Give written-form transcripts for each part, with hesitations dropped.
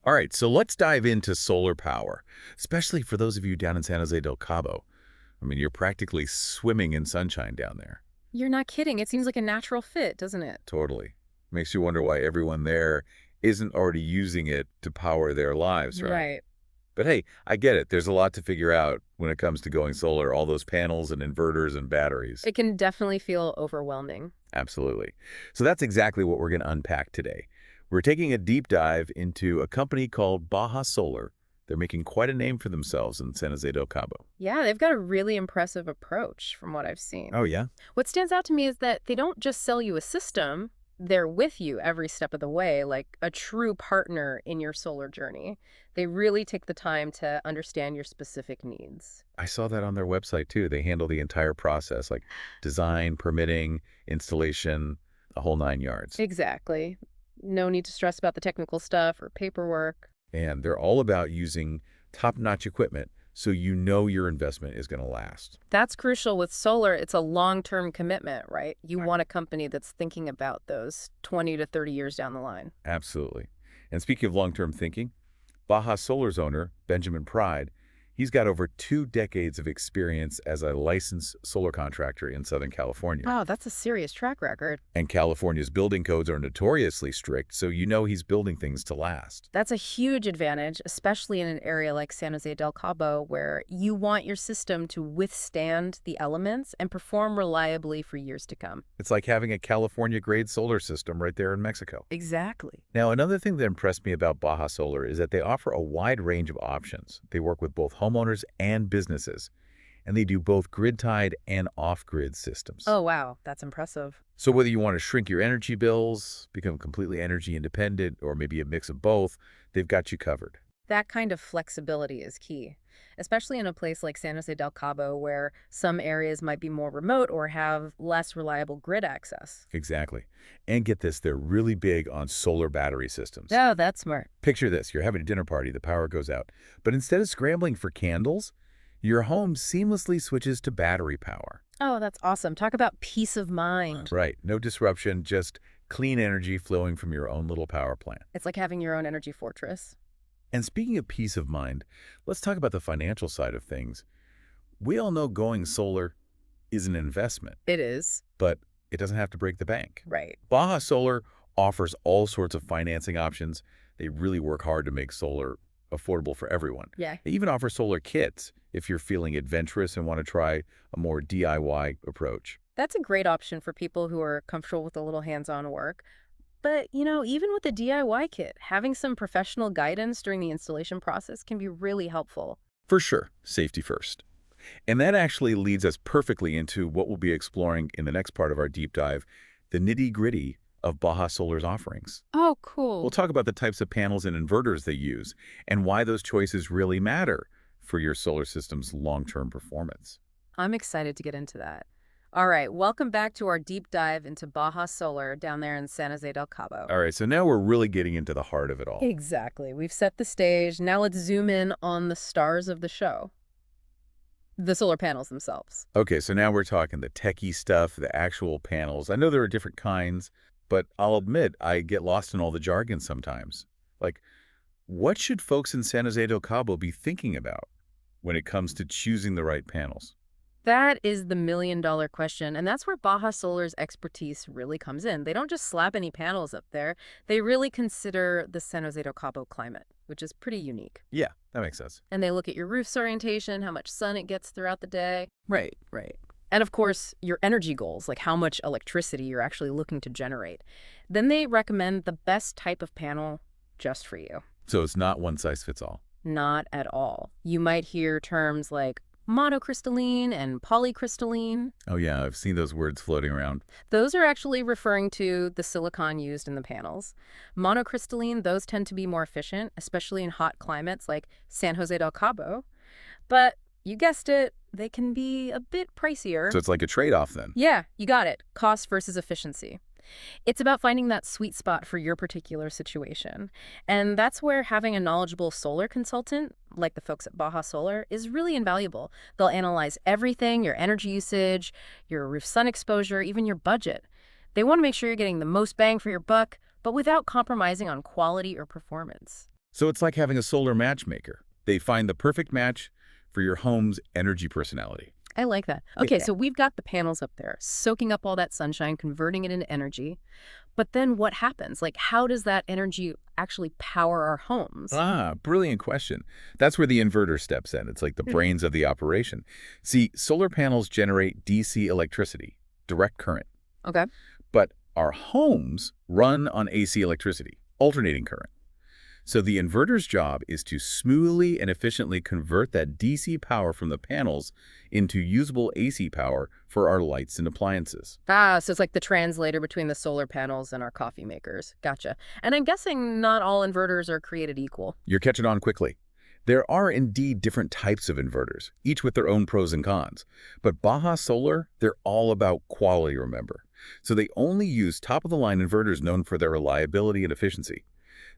All right, so let's dive into solar power, especially for those of you down in San Jose del Cabo. I mean, you're practically swimming in sunshine down there. You're not kidding. It seems like a natural fit, doesn't it? Totally. Makes you wonder why everyone there isn't already using it to power their lives, right? Right. But hey, I get it. There's a lot to figure out when it comes to going solar, all those panels and inverters and batteries. It can definitely feel overwhelming. Absolutely. So that's exactly what we're going to unpack today. We're taking a deep dive into a company called Baja Solar. They're making quite a name for themselves in San Jose del Cabo. Yeah, they've got a really impressive approach from what I've seen. Oh, yeah? What stands out to me is that they don't just sell you a system, they're with you every step of the way, like a true partner in your solar journey. They really take the time to understand your specific needs. I saw that on their website too. They handle the entire process, like design, permitting, installation, the whole nine yards. Exactly. No need to stress about the technical stuff or paperwork. And they're all about using top-notch equipment so you know your investment is going to last. That's crucial with solar. It's a long-term commitment, right? You want a company that's thinking about those 20 to 30 years down the line. Absolutely. And speaking of long-term thinking, Baja Solar's owner, Benjamin Pride, he's got over 2 decades of experience as a licensed solar contractor in Southern California. Wow, that's a serious track record. And California's building codes are notoriously strict, so you know he's building things to last. That's a huge advantage, especially in an area like San Jose del Cabo, where you want your system to withstand the elements and perform reliably for years to come. It's like having a California-grade solar system right there in Mexico. Exactly. Now, another thing that impressed me about Baja Solar is that they offer a wide range of options. They work with both homeowners and businesses, and they do both grid-tied and off-grid systems. Oh, wow, that's impressive. So whether you want to shrink your energy bills, become completely energy independent, or maybe a mix of both, they've got you covered. That kind of flexibility is key, especially in a place like San Jose del Cabo, where some areas might be more remote or have less reliable grid access. Exactly. And get this, they're really big on solar battery systems. Oh, that's smart. Picture this, you're having a dinner party, the power goes out. But instead of scrambling for candles, your home seamlessly switches to battery power. Oh, that's awesome. Talk about peace of mind. Right, no disruption, just clean energy flowing from your own little power plant. It's like having your own energy fortress. And speaking of peace of mind, let's talk about the financial side of things. We all know going solar is an investment, It is. but it doesn't have to break the bank. Right. Baja Solar offers all sorts of financing options. They really work hard to make solar affordable for everyone. Yeah. They even offer solar kits if you're feeling adventurous and want to try a more DIY approach. That's a great option for people who are comfortable with a little hands-on work. But, even with the DIY kit, having some professional guidance during the installation process can be really helpful. For sure, safety first. And that actually leads us perfectly into what we'll be exploring in the next part of our deep dive, the nitty-gritty of Baja Solar's offerings. Oh, We'll cool. talk about the types of panels and inverters they use and why those choices really matter for your solar system's long-term performance. I'm excited to get into that. All right, welcome back to our deep dive into Baja Solar down there in San Jose del Cabo. All right, so now we're really getting into the heart of it all. Exactly. We've set the stage. Now let's zoom in on the stars of the show, the solar panels themselves. Okay, so now we're talking the techie stuff, the actual panels. I know there are different kinds, but I'll admit I get lost in all the jargon sometimes. Like, what should folks in San Jose del Cabo be thinking about when it comes to choosing the right panels? That is the million-dollar question, and that's where Baja Solar's expertise really comes in. They don't just slap any panels up there. They really consider the San Jose del Cabo climate, which is pretty unique. Yeah, that makes sense. And they look at your roof's orientation, how much sun it gets throughout the day. Right, right. And of course, your energy goals, like how much electricity you're actually looking to generate. Then they recommend the best type of panel just for you. So it's not one size fits all. Not at all. You might hear terms like monocrystalline and polycrystalline. Oh yeah, I've seen those words floating around. Those are actually referring to the silicon used in the panels. Monocrystalline, those tend to be more efficient, especially in hot climates like San Jose del Cabo. But you guessed it, they can be a bit pricier. So it's like a trade-off then. Yeah, you got it. Cost versus efficiency. It's about finding that sweet spot for your particular situation. And that's where having a knowledgeable solar consultant, like the folks at Baja Solar, is really invaluable. They'll analyze everything, your energy usage, your roof sun exposure, even your budget. They want to make sure you're getting the most bang for your buck, but without compromising on quality or performance. So it's like having a solar matchmaker. They find the perfect match for your home's energy personality. I like that. Okay, so we've got the panels up there, soaking up all that sunshine, converting it into energy. But then what happens? Like, how does that energy actually power our homes? Ah, brilliant question. That's where the inverter steps in. It's like the brains of the operation. See, solar panels generate DC electricity, direct current. Okay. But our homes run on AC electricity, alternating current. So the inverter's job is to smoothly and efficiently convert that DC power from the panels into usable AC power for our lights and appliances. Ah, so it's like the translator between the solar panels and our coffee makers. Gotcha. And I'm guessing not all inverters are created equal. You're catching on quickly. There are indeed different types of inverters, each with their own pros and cons. But Baja Solar, they're all about quality, remember. So they only use top-of-the-line inverters known for their reliability and efficiency.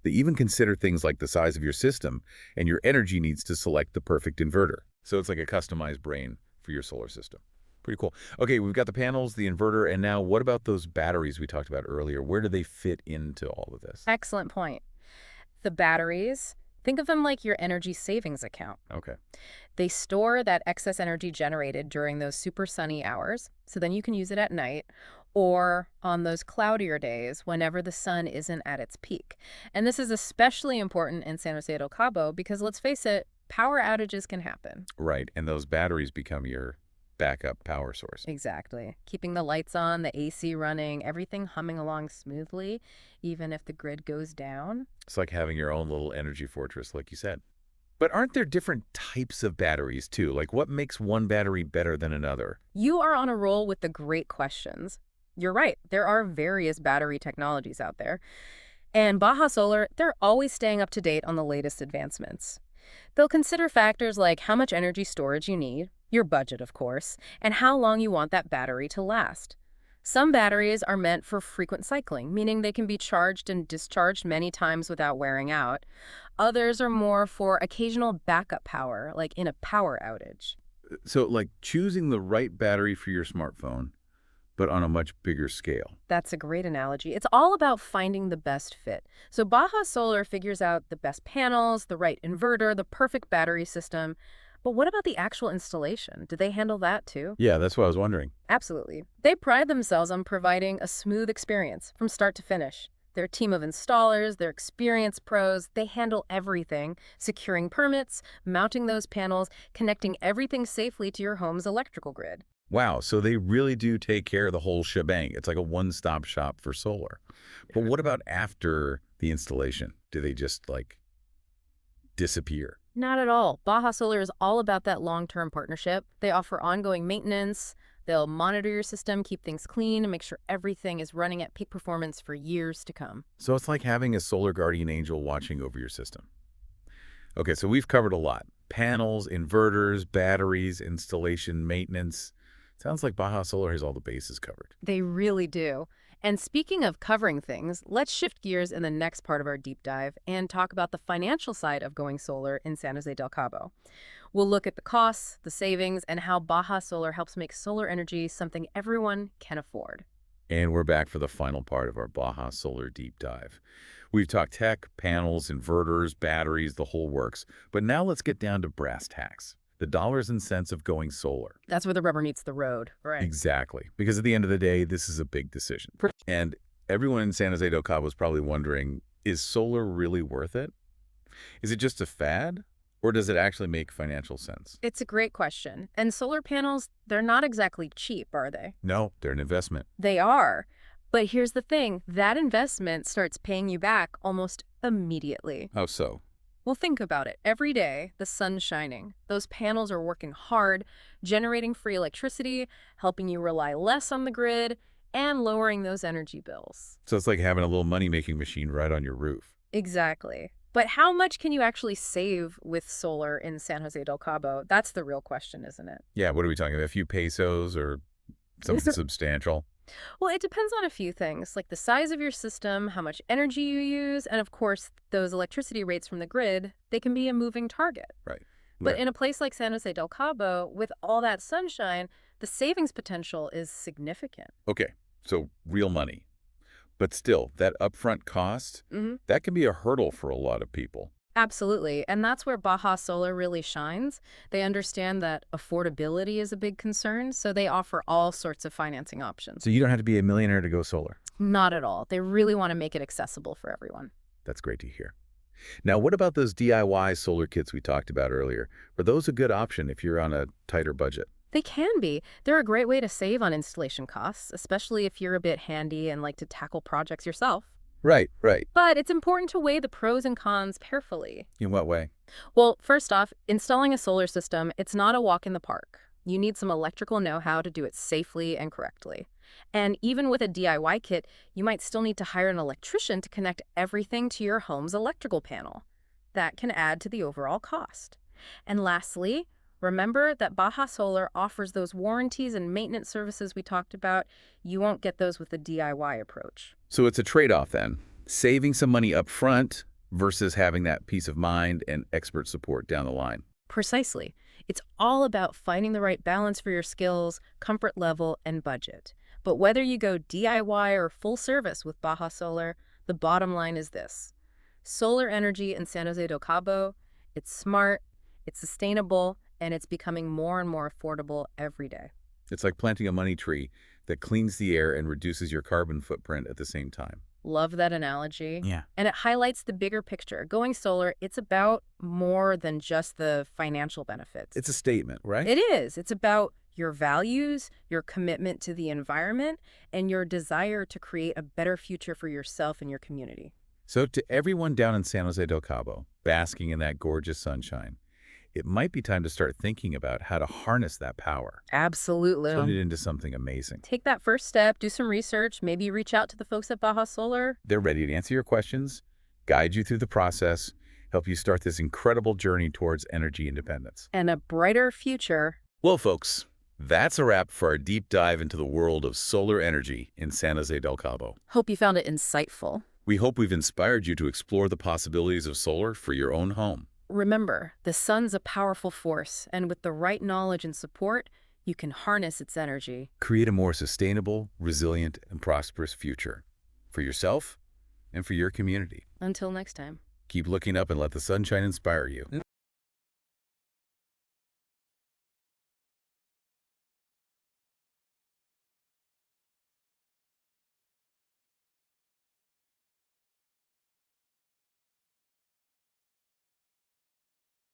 They even consider things like the size of your system and your energy needs to select the perfect inverter. So it's like a customized brain for your solar system. Pretty cool. Okay, we've got the panels, the inverter, and now what about those batteries we talked about earlier? Where do they fit into all of this? Excellent point. The batteries, think of them like your energy savings account. Okay. They store that excess energy generated during those super sunny hours, so then you can use it at night or on those cloudier days whenever the sun isn't at its peak. And this is especially important in San Jose del Cabo because, let's face it, power outages can happen. Right, and those batteries become your backup power source. Exactly. Keeping the lights on, the AC running, everything humming along smoothly, even if the grid goes down. It's like having your own little energy fortress, like you said. But aren't there different types of batteries, too? Like, what makes one battery better than another? You are on a roll with the great questions. You're right. There are various battery technologies out there. And Baja Solar, they're always staying up to date on the latest advancements. They'll consider factors like how much energy storage you need, your budget, of course, and how long you want that battery to last. Some batteries are meant for frequent cycling, meaning they can be charged and discharged many times without wearing out. Others are more for occasional backup power, like in a power outage. So, like choosing the right battery for your smartphone, but on a much bigger scale. That's a great analogy. It's all about finding the best fit. So Baja Solar figures out the best panels, the right inverter, the perfect battery system. But what about the actual installation? Do they handle that too? Yeah, that's what I was wondering. Absolutely. They pride themselves on providing a smooth experience from start to finish. Their team of installers, their experienced pros, they handle everything, securing permits, mounting those panels, connecting everything safely to your home's electrical grid. Wow, so they really do take care of the whole shebang. It's like a one-stop shop for solar. But what about after the installation? Do they just, like, disappear? Not at all. Baja Solar is all about that long-term partnership. They offer ongoing maintenance. They'll monitor your system, keep things clean, and make sure everything is running at peak performance for years to come. So it's like having a solar guardian angel watching over your system. Okay, so we've covered a lot. Panels, inverters, batteries, installation, maintenance. Sounds like Baja Solar has all the bases covered. They really do. And speaking of covering things, let's shift gears in the next part of our deep dive and talk about the financial side of going solar in San Jose del Cabo. We'll look at the costs, the savings, and how Baja Solar helps make solar energy something everyone can afford. And we're back for the final part of our Baja Solar deep dive. We've talked tech, panels, inverters, batteries, the whole works. But now let's get down to brass tacks. The dollars and cents of going solar. That's where the rubber meets the road, right? Exactly. Because at the end of the day, this is a big decision. And everyone in San Jose del Cabo is probably wondering, is solar really worth it? Is it just a fad? Or does it actually make financial sense? It's a great question. And solar panels, they're not exactly cheap, are they? No, they're an investment. They are. But here's the thing, that investment starts paying you back almost immediately. How so? Well, think about it. Every day, the sun's shining. Those panels are working hard, generating free electricity, helping you rely less on the grid, and lowering those energy bills. So it's like having a little money-making machine right on your roof. Exactly. But how much can you actually save with solar in San Jose del Cabo? That's the real question, isn't it? Yeah, what are we talking about? A few pesos or something substantial? Well, it depends on a few things, like the size of your system, how much energy you use, and of course, those electricity rates from the grid, they can be a moving target. Right. But in a place like San Jose del Cabo, with all that sunshine, the savings potential is significant. Okay, so real money. But still, that upfront cost, that can be a hurdle for a lot of people. Absolutely. And that's where Baja Solar really shines. They understand that affordability is a big concern, so they offer all sorts of financing So options. you don't have to be a millionaire to go solar. Not at all. They really want to make it accessible for everyone. That's great to hear. Now, what about those DIY solar kits we talked about earlier? Are those a good option if you're on a tighter budget? They can be. They're a great way to save on installation costs, especially if you're a bit handy and like to tackle projects yourself. Right, right. But it's important to weigh the pros and cons carefully. In what way? Well, first off, installing a solar system, it's not a walk in the park. You need some electrical know-how to do it safely and correctly. And even with a DIY kit, you might still need to hire an electrician to connect everything to your home's electrical panel. That can add to the overall cost. And lastly, remember that Baja Solar offers those warranties and maintenance services we talked about. You won't get those with the DIY approach. So it's a trade-off then. Saving some money up front versus having that peace of mind and expert support down the line. Precisely. It's all about finding the right balance for your skills, comfort level, and budget. But whether you go DIY or full service with Baja Solar, the bottom line is this. Solar energy in San Jose del Cabo, it's smart, it's sustainable, and it's becoming more and more affordable every day. It's like planting a money tree that cleans the air and reduces your carbon footprint at the same time. Love that analogy. Yeah. And it highlights the bigger picture. Going solar, it's about more than just the financial benefits. It's a statement, right? It is. It's about your values, your commitment to the environment, and your desire to create a better future for yourself and your community. So to everyone down in San Jose del Cabo, basking in that gorgeous sunshine, it might be time to start thinking about how to harness that power. Absolutely. Turn it into something amazing. Take that first step, do some research, maybe reach out to the folks at Baja Solar. They're ready to answer your questions, guide you through the process, help you start this incredible journey towards energy independence. And a brighter future. Well, folks, that's a wrap for our deep dive into the world of solar energy in San Jose del Cabo. Hope you found it insightful. We hope we've inspired you to explore the possibilities of solar for your own home. Remember, the sun's a powerful force, and with the right knowledge and support, you can harness its energy. Create a more sustainable, resilient, and prosperous future for yourself and for your community. Until next time. Keep looking up and let the sunshine inspire you.